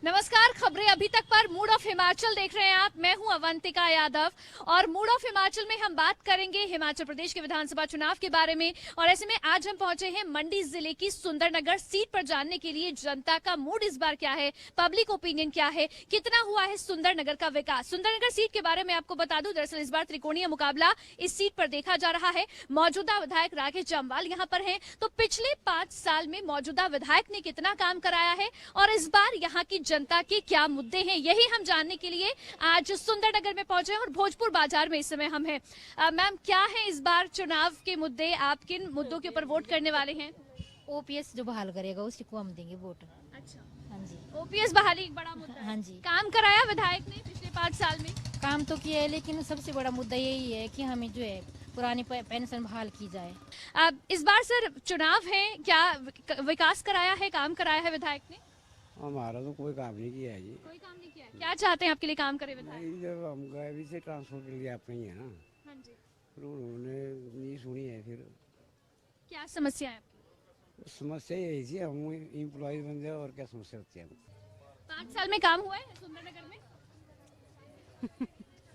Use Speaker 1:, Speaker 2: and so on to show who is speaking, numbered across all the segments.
Speaker 1: नमस्कार, खबरें अभी तक पर मूड ऑफ हिमाचल देख रहे हैं आप। मैं हूं अवंतिका यादव और मूड ऑफ हिमाचल में हम बात करेंगे हिमाचल प्रदेश के विधानसभा चुनाव के बारे में। और ऐसे में आज हम पहुंचे हैं मंडी जिले की सुंदरनगर सीट पर जानने के लिए जनता का मूड इस बार क्या है, पब्लिक ओपिनियन क्या है, कितना हुआ है सुंदरनगर का विकास। सुंदरनगर सीट के बारे में आपको बता दूं, दरअसल इस बार त्रिकोणीय मुकाबला इस सीट पर देखा जा रहा है। मौजूदा विधायक राकेश जम्वाल यहाँ पर हैं, तो पिछले 5 साल में मौजूदा विधायक ने कितना काम कराया है और इस बार यहाँ की जनता के क्या मुद्दे हैं, यही हम जानने के लिए आज सुंदरनगर में पहुंचे हैं और भोजपुर बाजार में इस समय हम हैं। मैम, क्या है इस बार चुनाव के मुद्दे, आप किन मुद्दों के ऊपर वोट करने वाले हैं?
Speaker 2: ओपीएस जो बहाल करेगा उसी को हम देंगे वोट।
Speaker 1: अच्छा,
Speaker 2: हाँ जी।
Speaker 1: ओपीएस बहाली एक बड़ा मुद्दा है।
Speaker 2: हाँ जी।
Speaker 1: काम कराया विधायक ने पिछले 5 साल में?
Speaker 2: काम तो किया है, लेकिन सबसे बड़ा मुद्दा यही है कि हमें जो है पुरानी पेंशन बहाल की जाए।
Speaker 1: अब इस बार सर चुनाव है, क्या विकास कराया है, काम कराया है विधायक ने?
Speaker 3: हमारा तो कोई काम नहीं किया है जी।
Speaker 1: कोई काम नहीं किया है। क्या चाहते हैं आपके लिए काम करे विधायक?
Speaker 3: नहीं, जब हम गए भी से ट्रांसपोर्ट के लिए अपने ही है ना,
Speaker 1: हाँ जी।
Speaker 3: फिर उन्होंने नहीं सुनी है। फिर
Speaker 1: क्या समस्या है आपकी?
Speaker 3: समस्या यही थी, हम एम्प्लॉय बन जाए और क्या समस्या होती है।
Speaker 1: 5 साल में काम हुआ है सुंदरनगर में?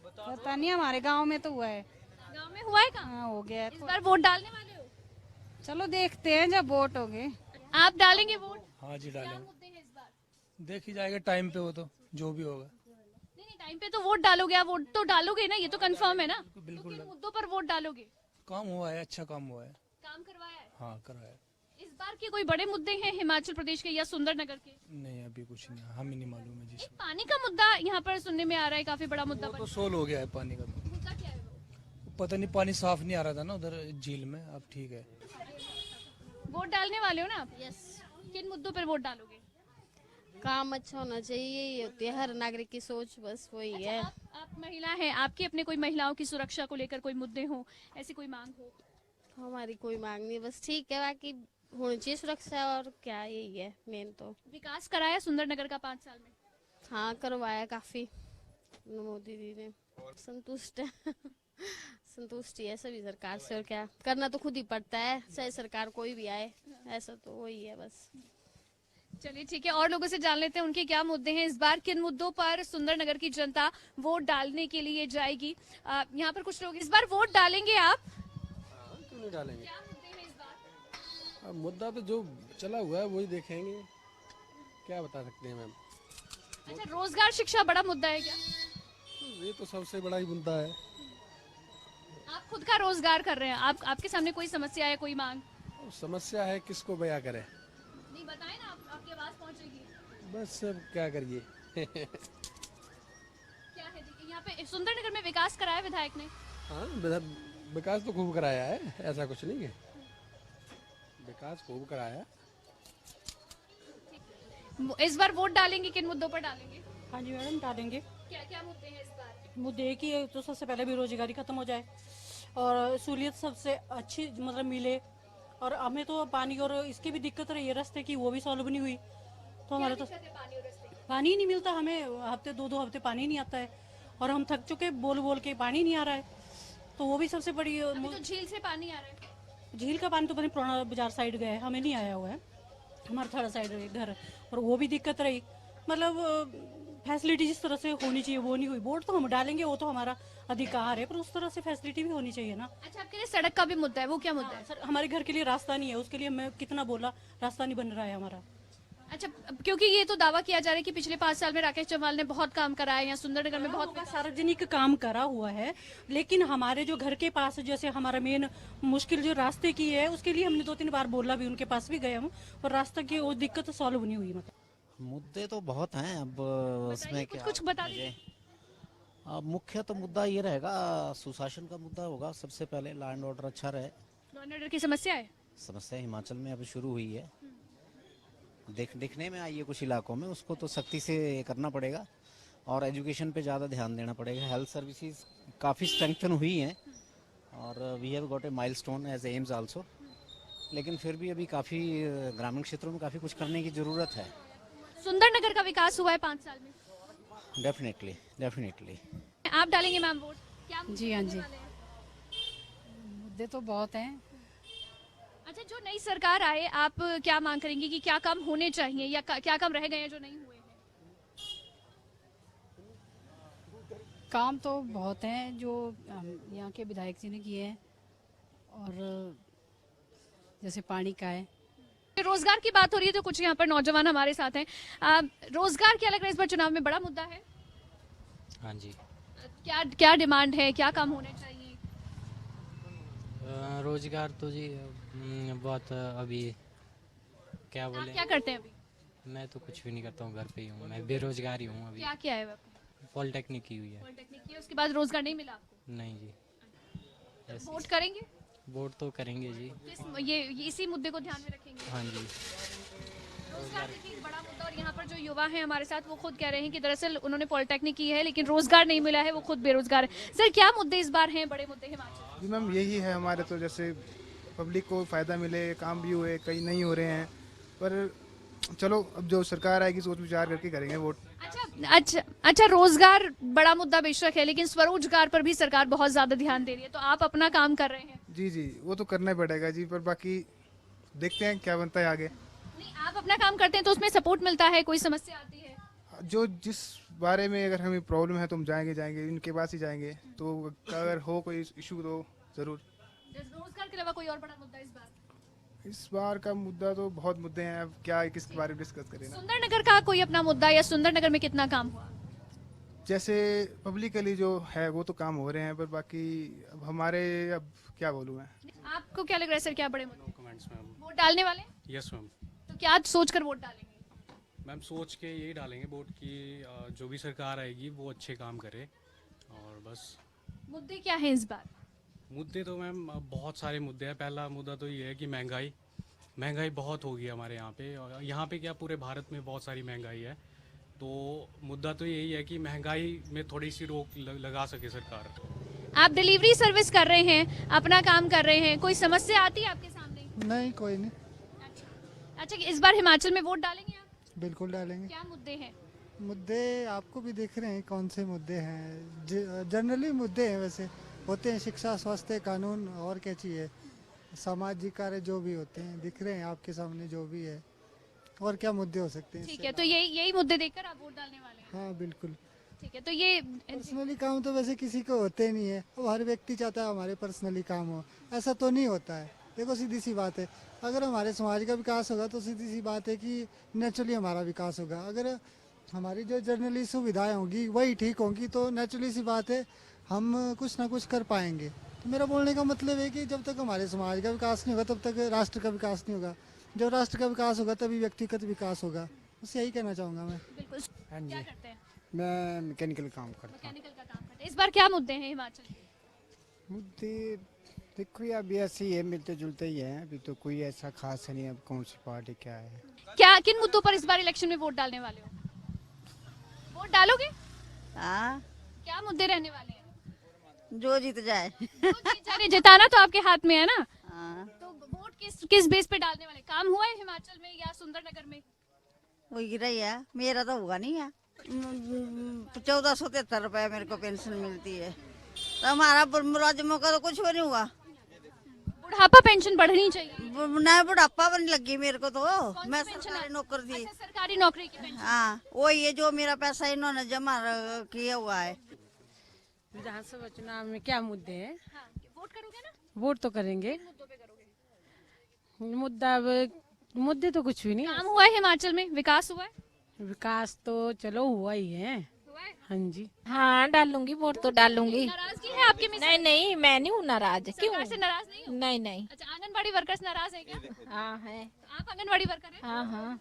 Speaker 4: पता नहीं, हमारे गांव में तो हुआ है।
Speaker 1: गांव में हुआ है काम?
Speaker 4: हाँ, हो गया है।
Speaker 1: इस बार वोट डालने वाले हो?
Speaker 4: चलो देखते हैं जब वोट हो गए।
Speaker 1: आप डालेंगे वोट?
Speaker 5: हाँ जी
Speaker 1: क्या
Speaker 5: डालेंगे।
Speaker 1: मुद्दे हैं इस बार?
Speaker 5: देख ही जाएगा टाइम पे, वो तो जो भी होगा।
Speaker 1: नहीं नहीं, टाइम पे तो वोट डालोगे आप, वोट तो डालोगे ना, ये तो कंफर्म है ना।
Speaker 5: बिल्कुल
Speaker 1: तो किन मुद्दों पर वोट डालोगे?
Speaker 5: काम हुआ है, अच्छा काम हुआ है।
Speaker 1: काम करवाया है?
Speaker 5: हाँ कराया।
Speaker 1: इस बार के कोई बड़े मुद्दे हैं हिमाचल प्रदेश के या सुंदरनगर के?
Speaker 5: नहीं अभी कुछ नहीं, हमें नहीं मालूम है जी।
Speaker 1: एक पानी का मुद्दा यहाँ पर सुनने में आ रहा है, काफी बड़ा मुद्दा
Speaker 5: वो तो सोल्व हो गया है पानी का। तो
Speaker 1: मुद्दा क्या है वो?
Speaker 5: पता नहीं, पानी साफ नहीं आ रहा था ना उधर झील में, अब ठीक है।
Speaker 1: वोट डालने वाले हो ना आप?
Speaker 6: यस।
Speaker 1: किन मुद्दों पर वोट डालोगे?
Speaker 6: काम अच्छा होना चाहिए, यही होती है हर नागरिक की सोच, बस वही है।
Speaker 1: आप महिला हैं, आपके अपने कोई महिलाओं की सुरक्षा को लेकर कोई मुद्दे हो, ऐसी कोई मांग हो?
Speaker 6: हमारी कोई मांग नहीं, बस ठीक है, बाकी होनी चाहिए सुरक्षा, और क्या, यही है मेन तो।
Speaker 1: विकास कराया सुंदरनगर का 5 साल में?
Speaker 6: हाँ करवाया काफी, मोदी जी ने। संतुष्ट है संतुष्टि है सभी सरकार से, और क्या करना तो खुद ही पड़ता है, चाहे सरकार कोई भी आए, ऐसा तो वही है बस।
Speaker 1: चलिए ठीक है, और लोगों से जान लेते हैं उनके क्या मुद्दे हैं, इस बार किन मुद्दों पर सुंदरनगर की जनता वोट डालने के लिए जाएगी। यहाँ पर कुछ लोग, इस बार वोट डालेंगे आप?
Speaker 7: क्यों नहीं डालेंगे?
Speaker 1: क्या मुद्दे हैं इस बार?
Speaker 7: अब मुद्दा तो जो चला हुआ है वही देखेंगे, क्या बता सकते हैं मैम।
Speaker 1: अच्छा, रोजगार शिक्षा बड़ा मुद्दा है क्या?
Speaker 7: ये तो सबसे बड़ा ही मुद्दा है।
Speaker 1: आप खुद का रोजगार कर रहे हैं, आपके सामने कोई समस्या है, कोई मांग?
Speaker 7: अब समस्या है, किसको बयां करें।
Speaker 1: नहीं बताए ना, आपकी आवाज पहुंचेगी।
Speaker 7: बस अब क्या करिए
Speaker 1: क्या है यहाँ पे सुंदरनगर में विकास कराया विधायक ने?
Speaker 7: हाँ, विकास तो खूब कराया है, ऐसा कुछ नहीं है, विकास खूब कराया।
Speaker 1: इस बार वोट डालेंगे, किन मुद्दों पर डालेंगे?
Speaker 8: हाँ जी मैडम, डालेंगे।
Speaker 1: क्या क्या मुद्दे हैं इस बार?
Speaker 8: मुद्दे एक ही है, तो सबसे पहले बेरोजगारी खत्म हो जाए और सहूलियत सबसे अच्छी मतलब मिले। और हमें तो पानी और इसकी भी दिक्कत रही है, रास्ते की, वो भी सॉल्व नहीं हुई। तो हमारे तो पानी ही नहीं मिलता, हमें हफ्ते 2-2 हफ्ते पानी नहीं आता है और हम थक चुके बोल बोल के, पानी नहीं आ रहा है। तो वो भी सबसे बड़ी।
Speaker 1: तो झील से पानी आ रहा है?
Speaker 8: झील का पानी तो पता पुराना बाजार साइड गया है, हमें नहीं आया हुआ है, हमारा थोड़ा साइड है घर, और वो भी दिक्कत रही। मतलब फैसिलिटी जिस तरह से होनी चाहिए वो नहीं हुई। वोट तो हम डालेंगे, वो तो हमारा अधिकार है, पर उस तरह से फैसिलिटी भी होनी चाहिए ना।
Speaker 1: अच्छा, आपके लिए सड़क का भी मुद्दा है, वो क्या मुद्दा है?
Speaker 8: सर, हमारे घर के लिए रास्ता नहीं है, उसके लिए मैं कितना बोला, रास्ता नहीं बन रहा है हमारा।
Speaker 1: अच्छा, क्योंकि ये तो दावा किया जा रहा है कि पिछले 5 साल में राकेश जम्वाल ने बहुत काम कराया है, यहाँ सुंदरनगर में बहुत
Speaker 8: सार्वजनिक काम करा हुआ है, लेकिन हमारे जो घर के पास जैसे हमारा मेन मुश्किल जो रास्ते की है, उसके लिए हमने 2-3 बार बोला भी, उनके पास भी गए हम, और रास्ते की वो दिक्कत सॉल्व नहीं हुई। मतलब
Speaker 9: मुद्दे तो बहुत हैं, अब उसमें क्या
Speaker 1: कुछ बता दीजिए।
Speaker 9: अब मुख्य तो मुद्दा ये रहेगा, सुशासन का मुद्दा होगा सबसे पहले, लॉ एंड ऑर्डर अच्छा रहे।
Speaker 1: लॉ एंड ऑर्डर की समस्या है?
Speaker 9: समस्या हिमाचल में अभी शुरू हुई है, दिखने में आई है कुछ इलाकों में, उसको तो सख्ती से करना पड़ेगा। और एजुकेशन पे ज़्यादा ध्यान देना पड़ेगा। हेल्थ सर्विसेज काफ़ी स्ट्रेंथन हुई हैं और we have got a milestone as aims also, लेकिन फिर भी अभी काफ़ी ग्रामीण क्षेत्रों में काफ़ी कुछ करने की ज़रूरत है।
Speaker 1: सुंदरनगर का विकास हुआ है 5 साल में?
Speaker 9: डेफिनेटली।
Speaker 1: आप डालेंगे मैम वोट? क्या
Speaker 4: जी हाँ जी,
Speaker 1: वाले हैं?
Speaker 4: मुद्दे तो बहुत हैं।
Speaker 1: अच्छा, जो नई सरकार आए, आप क्या मांग करेंगी कि क्या काम होने चाहिए या क्या काम रह गए हैं जो नहीं हुए हैं?
Speaker 4: काम तो बहुत हैं जो यहाँ के विधायक जी ने किए हैं, और जैसे पानी का है।
Speaker 1: रोजगार की बात हो रही है तो कुछ यहाँ पर नौजवान हमारे साथ हैं। रोजगार क्या लग रहा है इस बार चुनाव में बड़ा मुद्दा है?
Speaker 10: हाँ जी।
Speaker 1: क्या क्या डिमांड है, क्या काम होने चाहिए?
Speaker 10: रोजगार तो जी बहुत अभी क्या
Speaker 1: आप
Speaker 10: बोले,
Speaker 1: क्या करते हैं अभी?
Speaker 10: मैं तो कुछ भी नहीं करता हूँ, घर पे ही हूँ, मैं बेरोजगार ही हूँ अभी।
Speaker 1: क्या किया है आपने?
Speaker 10: पॉलिटेक्निक की हुई है।
Speaker 1: पॉलिटेक्निक किया, उसके बाद रोजगार नहीं मिला आपको?
Speaker 10: नहीं जी। ऐसे
Speaker 1: वोट करेंगे?
Speaker 10: वोट तो करेंगे जी।
Speaker 1: ये इसी मुद्दे को ध्यान में रखेंगे?
Speaker 10: हाँ जी।
Speaker 1: रोजगार देखिए एक बड़ा मुद्दा, और यहाँ पर जो युवा हैं हमारे साथ वो खुद कह रहे हैं कि दरअसल उन्होंने पॉलिटेक्निक की है लेकिन रोजगार नहीं मिला है, वो खुद बेरोजगार है। सर क्या मुद्दे इस बार हैं, बड़े मुद्दे हिमाचल?
Speaker 11: जी मैम, यही है हमारे, तो जैसे पब्लिक को फ़ायदा मिले, काम भी हुए, कई नहीं हो रहे हैं, पर चलो अब जो सरकार आएगी सोच विचार करके करेंगे वोट।
Speaker 1: अच्छा, रोजगार बड़ा मुद्दा बेशक है लेकिन स्वरोजगार पर भी सरकार बहुत ज्यादा ध्यान दे रही है, तो आप अपना काम कर रहे हैं?
Speaker 11: जी वो तो करना ही पड़ेगा जी, पर बाकी देखते हैं क्या बनता है आगे।
Speaker 1: नहीं, आप अपना काम करते हैं तो उसमें सपोर्ट मिलता है, कोई समस्या आती है?
Speaker 11: जो जिस बारे में अगर हमें प्रॉब्लम है तो हम जाएंगे इनके पास ही जाएंगे, तो अगर हो कोई इशू तो ज़रूर।
Speaker 1: रोजगार के अलावा कोई और बड़ा मुद्दा
Speaker 11: इस बार का मुद्दा तो बहुत मुद्दे हैं, अब क्या किसके बारे में डिस्कस करें ना।
Speaker 1: सुंदरनगर का कोई अपना मुद्दा, या सुंदरनगर में कितना काम हुआ?
Speaker 11: जैसे पब्लिकली जो है वो तो काम हो रहे हैं, पर बाकी अब हमारे, अब क्या बोलूँ मैं।
Speaker 1: आपको क्या लग रहा है सर, क्या बड़े मुद्दे?
Speaker 7: Comments ma'am.
Speaker 1: वोट डालने वाले?
Speaker 7: Yes ma'am.
Speaker 1: तो क्या सोच कर वोट डालेंगे?
Speaker 7: मैम सोच के यही डालेंगे वोट की जो भी सरकार आएगी वो अच्छे काम करे, और बस।
Speaker 1: मुद्दे क्या हैं इस बार?
Speaker 7: मुद्दे तो मैम बहुत सारे मुद्दे हैं। पहला मुद्दा तो ये है कि महंगाई बहुत होगी हमारे यहाँ पे, और यहाँ पे क्या पूरे भारत में बहुत सारी महंगाई है, तो मुद्दा तो यही है कि महंगाई में थोड़ी सी रोक लगा सके सरकार।
Speaker 1: आप डिलीवरी सर्विस कर रहे हैं, अपना काम कर रहे हैं, कोई समस्या आती है आपके सामने?
Speaker 11: नहीं, कोई नहीं।
Speaker 1: अच्छा, इस बार हिमाचल में वोट डालेंगे आप?
Speaker 11: बिल्कुल डालेंगे।
Speaker 1: क्या मुद्दे हैं?
Speaker 11: मुद्दे आपको भी दिख रहे हैं कौन से मुद्दे हैं, जनरली मुद्दे हैं वैसे होते हैं, शिक्षा, स्वास्थ्य, कानून, और क्या चाहिए, सामाजिक कार्य जो भी होते हैं दिख रहे हैं आपके सामने जो भी है, और क्या मुद्दे हो सकते हैं।
Speaker 1: ठीक है, तो यही मुद्दे देखकर आप वोट डालने वाले हैं?
Speaker 11: हाँ बिल्कुल।
Speaker 1: ठीक है, तो ये
Speaker 11: पर्सनली काम तो वैसे किसी को होते नहीं है, वो हर व्यक्ति चाहता है हमारे पर्सनली काम हो, ऐसा तो नहीं होता है। देखो सीधी सी बात है, अगर हमारे समाज का विकास होगा तो सीधी सी बात है कि नेचुरली हमारा विकास होगा। अगर हमारी जो जर्नली सुविधाएं होंगी वही ठीक होंगी तो नेचुरली सी बात है हम कुछ ना कुछ कर पाएंगे। तो मेरा बोलने का मतलब है कि जब तक हमारे समाज का विकास नहीं होगा तब तक राष्ट्र का विकास नहीं होगा, जब राष्ट्र का विकास होगा तभी व्यक्तिगत विकास होगा। बस यही कहना चाहूँगा मैं।
Speaker 1: बिल्कुल।
Speaker 3: हाँ
Speaker 1: क्या
Speaker 3: जी,
Speaker 1: करते हैं?
Speaker 3: मैं मैकेनिकल काम करता हूँ।
Speaker 1: मैकेनिकल का काम करते हैं। इस बार क्या मुद्दे हैं हिमाचल के?
Speaker 3: मुद्दे देखो ये अभी ऐसे ही है, मिलते जुलते ही हैं, अभी तो कोई ऐसा खास नहीं है अब कौन सी पार्टी क्या है।
Speaker 1: क्या किन मुद्दों पर इस बार इलेक्शन में वोट डालने वाले हो? वोट डालोगे?
Speaker 12: हाँ,
Speaker 1: क्या मुद्दे रहने वाले हैं?
Speaker 12: जो जीत जाए।
Speaker 1: जिताना तो आपके हाथ में है ना।
Speaker 12: हाँ,
Speaker 1: तो वोट किस बेस पे डालने वाले? काम हुआ है हिमाचल में या सुंदरनगर में?
Speaker 12: वो गिरा ही है, मेरा तो हुआ नहीं है। 1473 रुपए मेरे को पेंशन मिलती है, तो हमारा मुलाजिमों का तो कुछ भी नहीं हुआ।
Speaker 1: बुढ़ापा पेंशन बढ़नी चाहिए।
Speaker 12: न बुढ़ापा बन लगी मेरे को, तो मैं सरकारी नौकर थी।
Speaker 1: अच्छा, सरकारी नौकरी की पेंशन।
Speaker 12: हाँ, वही है जो मेरा पैसा इन्होंने जमा किया हुआ है।
Speaker 4: विधानसभा चुनाव में क्या मुद्दे हैं?
Speaker 1: हाँ, वोट करोगे ना?
Speaker 4: वोट तो करेंगे।
Speaker 1: मुद्दों पे करोगे?
Speaker 4: मुद्दे तो कुछ भी नहीं।
Speaker 1: काम हुआ है हिमाचल में, विकास हुआ है?
Speaker 4: विकास तो चलो हुआ ही है।
Speaker 1: हुआ है?
Speaker 4: हाँ जी।
Speaker 2: हाँ डालूंगी, वोट तो डालूंगी।
Speaker 1: नाराजगी है आपके में?
Speaker 2: नहीं, मैं नहीं हूँ नाराज।
Speaker 1: सरकार से नाराज नहीं हो?
Speaker 2: नहीं।
Speaker 1: अच्छा, आंगनबाड़ी वर्कर्स नाराज है क्या?
Speaker 2: हाँ है।
Speaker 1: तो आप आंगनबाड़ी वर्कर हैं?
Speaker 2: हाँ।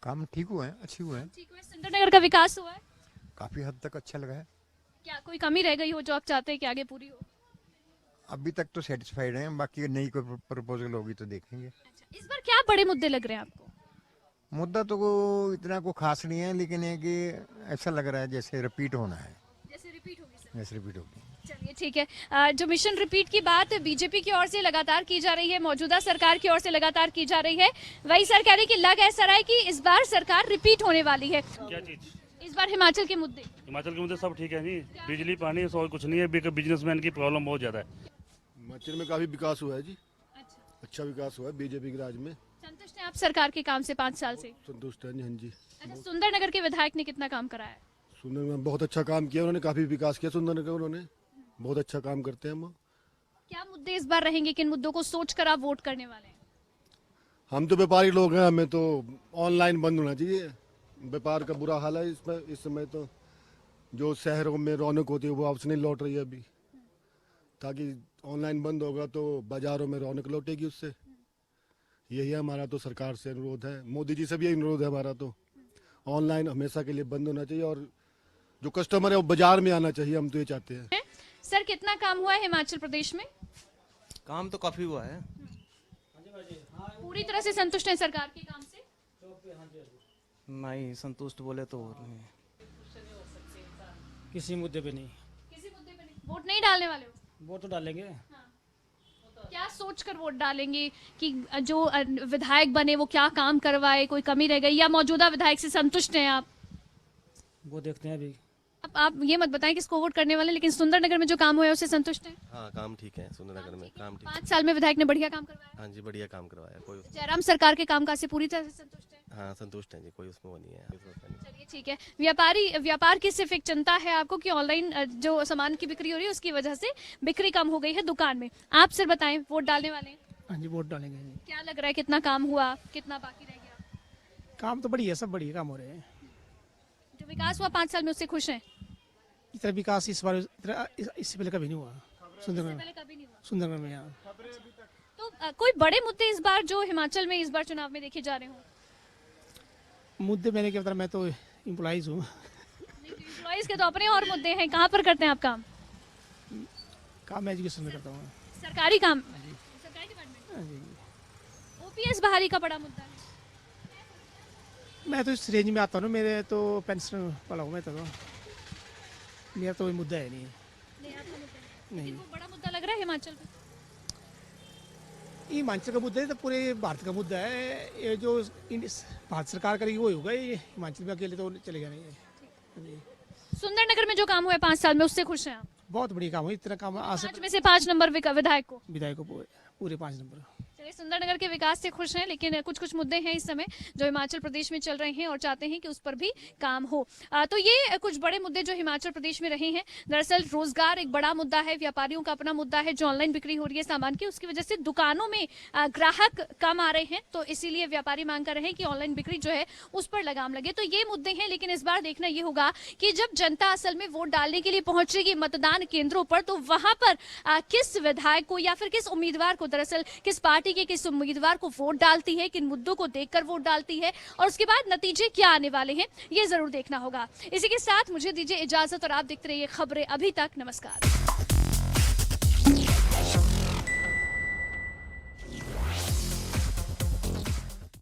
Speaker 13: काम ठीक हुआ है, अच्छी हुआ है,
Speaker 1: ठीक है। सुंदरनगर का विकास हुआ है?
Speaker 13: काफी हद तक अच्छा लगा है।
Speaker 1: क्या कोई कमी रह गई हो जो आप चाहते हैं कि आगे पूरी हो?
Speaker 13: अभी तक तो सेटिस्फाइड हैं, बाकी नई कोई प्रपोजल होगी तो देखेंगे।
Speaker 1: अच्छा, इस बार क्या बड़े मुद्दे लग रहे हैं आपको?
Speaker 13: मुद्दा तो इतना को खास नहीं है, लेकिन है कि ऐसा लग रहा है जैसे रिपीट होना है।
Speaker 1: जैसे रिपीट होगी सर?
Speaker 13: जैसे रिपीट होगी।
Speaker 1: चलिए ठीक है। जो मिशन रिपीट की बात बीजेपी की ओर से लगातार की जा रही है, मौजूदा सरकार की ओर से लगातार की जा रही है, वही सर कह रही कि लग ऐसा रहा है कि इस बार सरकार रिपीट होने वाली है।
Speaker 14: क्या चीज?
Speaker 1: इस बार हिमाचल के मुद्दे?
Speaker 14: हिमाचल के मुद्दे सब ठीक है जी, बिजली पानी और कुछ नहीं है, बिजनेसमैन की प्रॉब्लम बहुत ज्यादा है।
Speaker 15: हिमाचल में काफी विकास हुआ है जी। अच्छा विकास हुआ है बीजेपी के राज में।
Speaker 1: संतुष्ट हैं आप सरकार के काम से 5 साल से?
Speaker 15: संतुष्ट है हाँ जी।
Speaker 1: अच्छा, सुंदरनगर के विधायक ने कितना काम कराया है?
Speaker 15: सुंदरनगर में बहुत अच्छा काम किया उन्होंने, काफ़ी विकास किया सुंदरनगर का उन्होंने, बहुत अच्छा काम करते हैं हम।
Speaker 1: क्या मुद्दे इस बार रहेंगे, किन मुद्दों को सोचकर आप वोट करने वाले हैं?
Speaker 15: हम तो व्यापारी लोग हैं, हमें तो ऑनलाइन बंद होना चाहिए। व्यापार का बुरा हाल है इस समय तो, जो शहरों में रौनक होती है वो वापस नहीं लौट रही है अभी, ताकि ऑनलाइन बंद होगा तो बाजारों में रौनक लौटेगी उससे। यही हमारा तो सरकार से अनुरोध है, मोदी जी से भी यही अनुरोध है हमारा तो, ऑनलाइन हमेशा के लिए बंद होना चाहिए और जो कस्टमर है वो बाजार में आना चाहिए, हम तो ये चाहते हैं।
Speaker 1: सर, कितना काम हुआ है हिमाचल प्रदेश में?
Speaker 16: काम तो काफी हुआ है।
Speaker 1: पूरी तरह से संतुष्ट हैं सरकार के काम से?
Speaker 16: नहीं, संतुष्ट बोले तो नहीं।
Speaker 5: किसी मुद्दे पे नहीं।
Speaker 1: किसी मुद्दे पे नहीं? वोट नहीं डालने वाले हो?
Speaker 5: वोट तो डालेंगे।
Speaker 1: क्या सोचकर वोट डालेंगे कि जो विधायक बने वो क्या काम करवाए, कोई कमी रह गई, या मौजूदा विधायक से संतुष्ट हैं आप?
Speaker 5: वो देखते हैं अभी।
Speaker 1: आप ये मत बताएं किसको वोट करने वाले, लेकिन सुंदरनगर में जो काम हुआ है उससे संतुष्ट हैं?
Speaker 17: हाँ, काम ठीक है सुंदरनगर में, काम ठीक है।
Speaker 1: 5 साल में विधायक ने बढ़िया काम करवाया?
Speaker 17: हाँ जी, बढ़िया काम करवाया। कोई
Speaker 1: जयराम सरकार के कामकाज से पूरी तरह से संतुष्ट है?
Speaker 17: हाँ, संतुष्ट है जी, कोई उसमें वो नहीं है।
Speaker 1: चलिए ठीक है। व्यापार की सिर्फ एक चिंता है आपको कि ऑनलाइन जो सामान की बिक्री हो रही है उसकी वजह से बिक्री कम हो गई है दुकान में। आप सर बताएं, वोट डालने वाले हैं?
Speaker 5: हाँ जी, वोट डालेंगे जी।
Speaker 1: क्या लग रहा है, कितना काम हुआ, कितना बाकी रह गया?
Speaker 5: काम तो बढ़िया, सब बढ़िया काम हो रहे हैं।
Speaker 1: जो विकास हुआ 5 साल में उससे खुश हैं?
Speaker 5: इतना विकास इस बार इससे पहले कभी नहीं हुआ सुंदरनगर में। सुंदरनगर में यहाँ
Speaker 1: तो कोई बड़े मुद्दे इस बार जो हिमाचल में इस बार चुनाव में देखे जा रहे हो?
Speaker 5: मुद्दे मैंने क्या बता, मैं तो एम्प्लॉइज हूँ।
Speaker 1: एम्प्लॉइज के तो अपने और मुद्दे हैं। कहाँ पर करते हैं आप काम?
Speaker 5: काम एजुकेशन में करता हूँ।
Speaker 1: सरकारी काम? सरकारी डिपार्टमेंट। ओपीएस बहाली का बड़ा मुद्दा है।
Speaker 5: मैं तो इस रेंज में आता हूँ, मेरे तो पेंशन वाला हूँ मैं तो, मेरा तो कोई मुद्दा है नहीं।
Speaker 1: नहीं, वो बड़ा मुद्दा लग रहा है हिमाचल में।
Speaker 5: हिमाचल का मुद्दा है तो पूरे भारत का मुद्दा है। ये जो भारत सरकार करेगी वो होगा, ये हिमाचल में अकेले तो चलेगा नहीं।
Speaker 1: सुंदरनगर में जो काम हुआ है 5 साल में उससे खुश हैं आप?
Speaker 5: बहुत बढ़िया काम है, इतना काम
Speaker 1: 5 में से 5 नंबर विधायक को
Speaker 5: पूरे 5 नंबर।
Speaker 1: चलिए, सुंदरनगर के विकास से खुश हैं, लेकिन कुछ मुद्दे हैं इस समय जो हिमाचल प्रदेश में चल रहे हैं और चाहते हैं कि उस पर भी काम हो। तो ये कुछ बड़े मुद्दे जो हिमाचल प्रदेश में रहे हैं। दरअसल रोजगार एक बड़ा मुद्दा है, व्यापारियों का अपना मुद्दा है, जो ऑनलाइन बिक्री हो रही है सामान की, उसकी वजह से दुकानों में ग्राहक कम आ रहे हैं, तो इसीलिए व्यापारी मांग कर रहे हैं कि ऑनलाइन बिक्री जो है उस पर लगाम लगे। तो ये मुद्दे हैं, लेकिन इस बार देखना ये होगा कि जब जनता असल में वोट डालने के लिए पहुंचेगी मतदान केंद्रों पर, तो वहां पर किस विधायक को या फिर किस उम्मीदवार को, दरअसल किस पार्टी के किस उम्मीदवार को वोट डालती है, किन मुद्दों को देखकर वोट डालती है, और उसके बाद नतीजे क्या आने वाले हैं ये जरूर देखना होगा। इसी के साथ मुझे दीजिए इजाजत और आप देखते रहिए खबरें अभी तक। नमस्कार।